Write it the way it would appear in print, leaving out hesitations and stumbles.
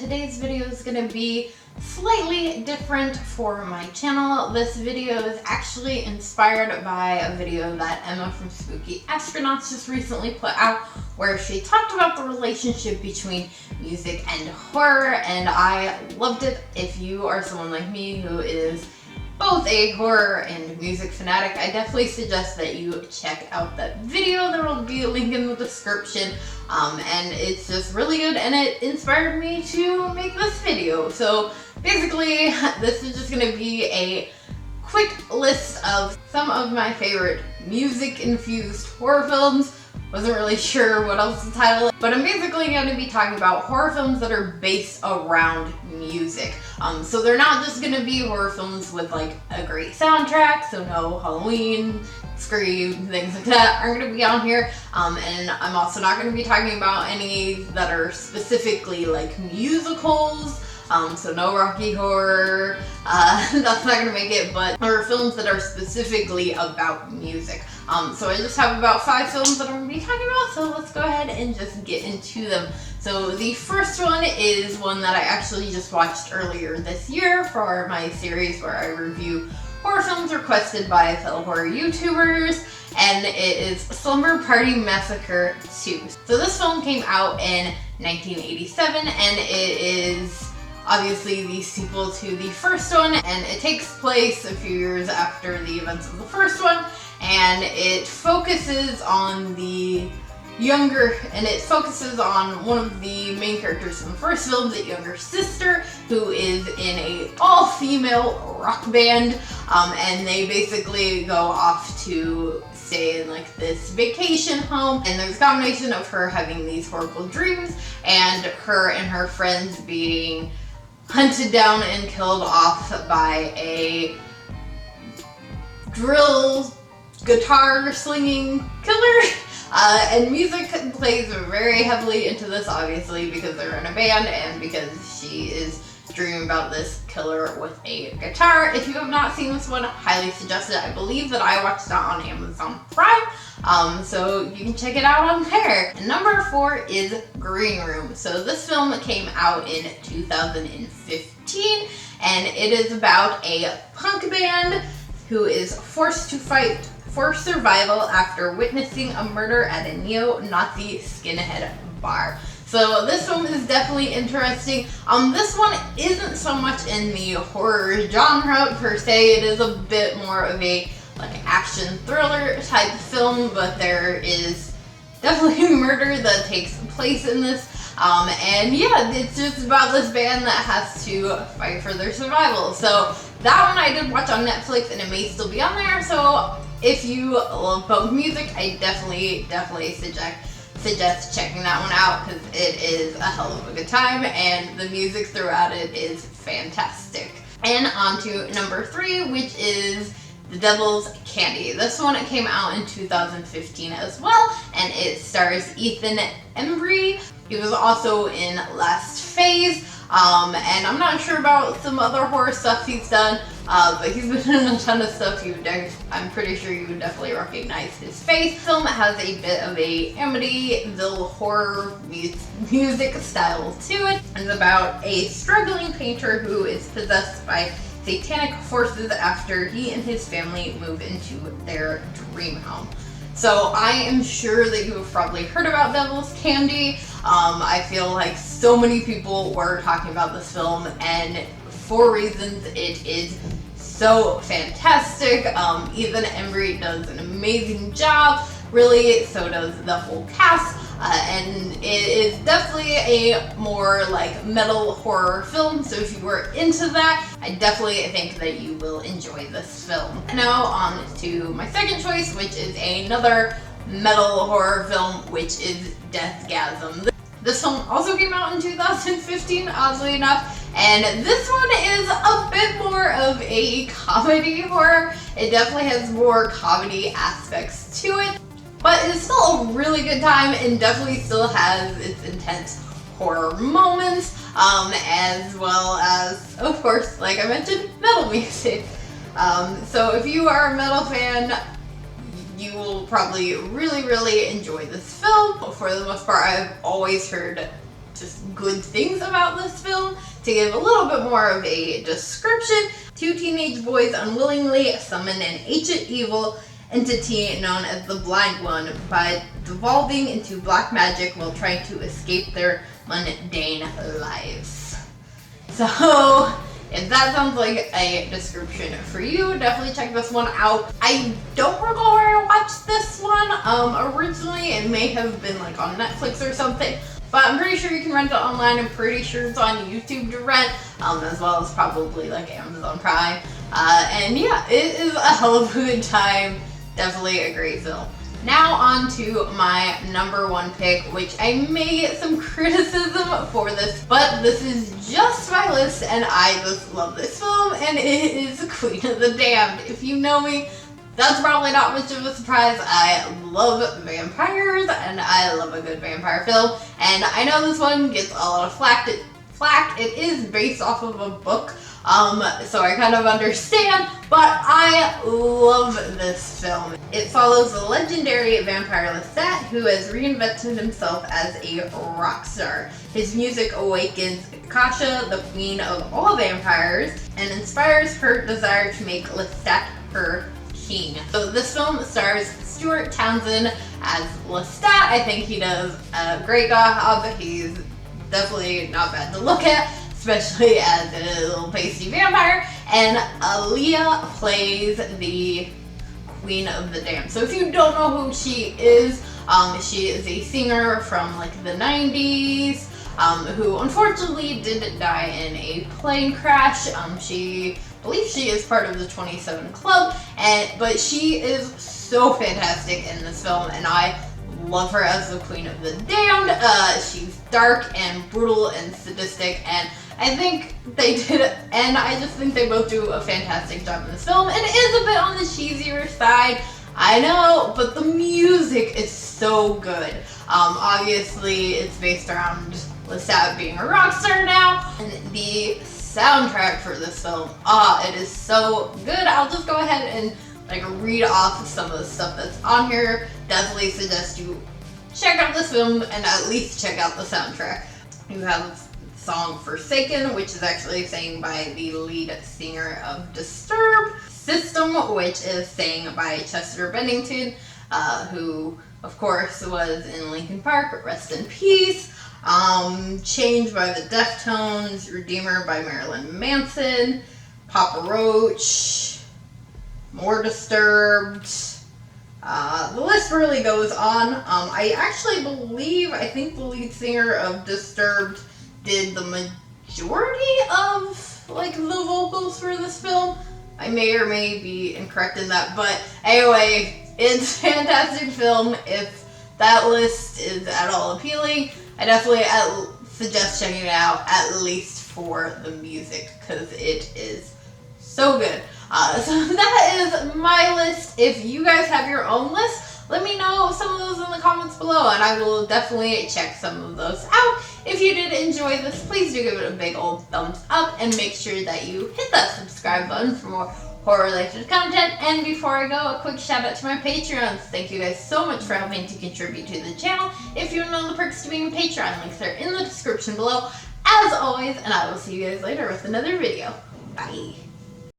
today's video is going to be slightly different for my channel. This video is actually inspired by a video that Emma from Spooky Astronauts just recently put out, where she talked about the relationship between music and horror, and I loved it. If you are someone like me who is both a horror and music fanatic, I definitely suggest that you check out that video. There will be a link in the description, and it's just really good, and it inspired me to make this video. So basically, this is just going to be a quick list of some of my favorite music-infused horror films. Wasn't really sure what else to title it, but I'm basically going to be talking about horror films that are based around music. So they're not just going to be horror films with like a great soundtrack, so no Halloween, Scream, things like that aren't going to be on here. And I'm also not going to be talking about any that are specifically like musicals. So no Rocky Horror, that's not gonna make it, but there are films that are specifically about music. So I just have about 5 films that I'm gonna be talking about, so let's go ahead and just get into them. So the first one is one that I actually just watched earlier this year for my series where I review horror films requested by fellow horror YouTubers, and it is Slumber Party Massacre 2. So this film came out in 1987, and it is obviously the sequel to the first one, and it takes place a few years after the events of the first one, and it focuses on one of the main characters from the first film, the younger sister, who is in a all-female rock band, and they basically go off to stay in like this vacation home, and there's a combination of her having these horrible dreams and her friends being hunted down and killed off by a drill guitar slinging killer. And music plays very heavily into this, obviously, because they're in a band and because she is dreaming about this killer with a guitar. If you have not seen this one, highly suggest it. I believe that I watched it on Amazon Prime, so you can check it out on there. And number 4 is Green Room. So this film came out in 2015, and it is about a punk band who is forced to fight for survival after witnessing a murder at a neo-Nazi skinhead bar. So this film is definitely interesting. This one isn't so much in the horror genre per se. It is a bit more of a like action thriller type film, but there is definitely murder that takes place in this. And yeah, it's just about this band that has to fight for their survival. So that one I did watch on Netflix, and it may still be on there. So if you love punk music, I definitely suggest checking that one out, because it is a hell of a good time, and the music throughout it is fantastic. And on to number 3, which is The Devil's Candy. This one came out in 2015 as well, and it stars Ethan Embry. He was also in Last Phase, and I'm not sure about some other horror stuff he's done, but he's been in a ton of stuff. I'm pretty sure you would definitely recognize his face. The film has a bit of a Amityville horror music style to it. It's about a struggling painter who is possessed by satanic forces after he and his family move into their dream home. So I am sure that you have probably heard about Devil's Candy. I feel like so many people were talking about this film, and for reasons. It is so fantastic. Ethan Embry does an amazing job. Really, so does the whole cast. And it is definitely a more like metal horror film, so if you were into that, I definitely think that you will enjoy this film. Now on to my second choice, which is another metal horror film, which is Deathgasm. This film also came out in 2015, oddly enough, and this one is a bit more of a comedy horror. It definitely has more comedy aspects to it, but it's still a really good time and definitely still has its intense horror moments, as well as, of course, like I mentioned, metal music. So if you are a metal fan, you will probably really enjoy this film. For the most part, I've always heard just good things about this film. To give a little bit more of a description, two teenage boys unwillingly summon an ancient evil entity known as the Blind One by devolving into black magic while trying to escape their mundane lives. So, if that sounds like a description for you, definitely check this one out. I don't recall where I watched this one originally. It may have been like on Netflix or something, but I'm pretty sure you can rent it online. I'm pretty sure it's on YouTube to rent, as well as probably like Amazon Prime. And yeah, it is a hell of a good time. Definitely a great film. Now on to my number one pick, which I may get some criticism for this, but this is just my list and I just love this film, and it is Queen of the Damned. If you know me, that's probably not much of a surprise. I love vampires and I love a good vampire film, and I know this one gets a lot of flack. It is based off of a book, so I kind of understand, but I love this film. It follows the legendary vampire Lestat, who has reinvented himself as a rock star. His music awakens Kasha, the queen of all vampires, and inspires her desire to make Lestat her king. So this film stars Stuart Townsend as Lestat. I think he does a great job. He's definitely not bad to look at, especially as a little pasty vampire. And Aaliyah plays the Queen of the Damned. So if you don't know who she is a singer from like the 90s, who unfortunately did die in a plane crash. I believe she is part of the 27 Club, but she is so fantastic in this film, and I love her as the Queen of the Damned. She's dark and brutal and sadistic, and I just think they both do a fantastic job in this film. It is a bit on the cheesier side, I know, but the music is so good. Obviously, it's based around Lestat being a rock star now, and the soundtrack for this film, it is so good. I'll just go ahead and read off some of the stuff that's on here. Definitely suggest you check out this film and at least check out the soundtrack. You have the song Forsaken, which is actually sang by the lead singer of Disturbed. System, which is sang by Chester Bennington, who of course was in Linkin Park, rest in peace. Change by the Deftones, Redeemer by Marilyn Manson, Papa Roach, more Disturbed. The list really goes on. I think the lead singer of Disturbed did the majority of the vocals for this film. I may or may be incorrect in that, but anyway, it's a fantastic film. If that list is at all appealing, I definitely suggest checking it out, at least for the music, because it is so good. So that is my list. If you guys have your own list, let me know some of those in the comments below, and I will definitely check some of those out. If you did enjoy this, please do give it a big old thumbs up, and make sure that you hit that subscribe button for more horror-related content. And before I go, a quick shout out to my Patreons. Thank you guys so much for helping to contribute to the channel. If you know the perks to being a Patreon, links are in the description below, as always, and I will see you guys later with another video. Bye.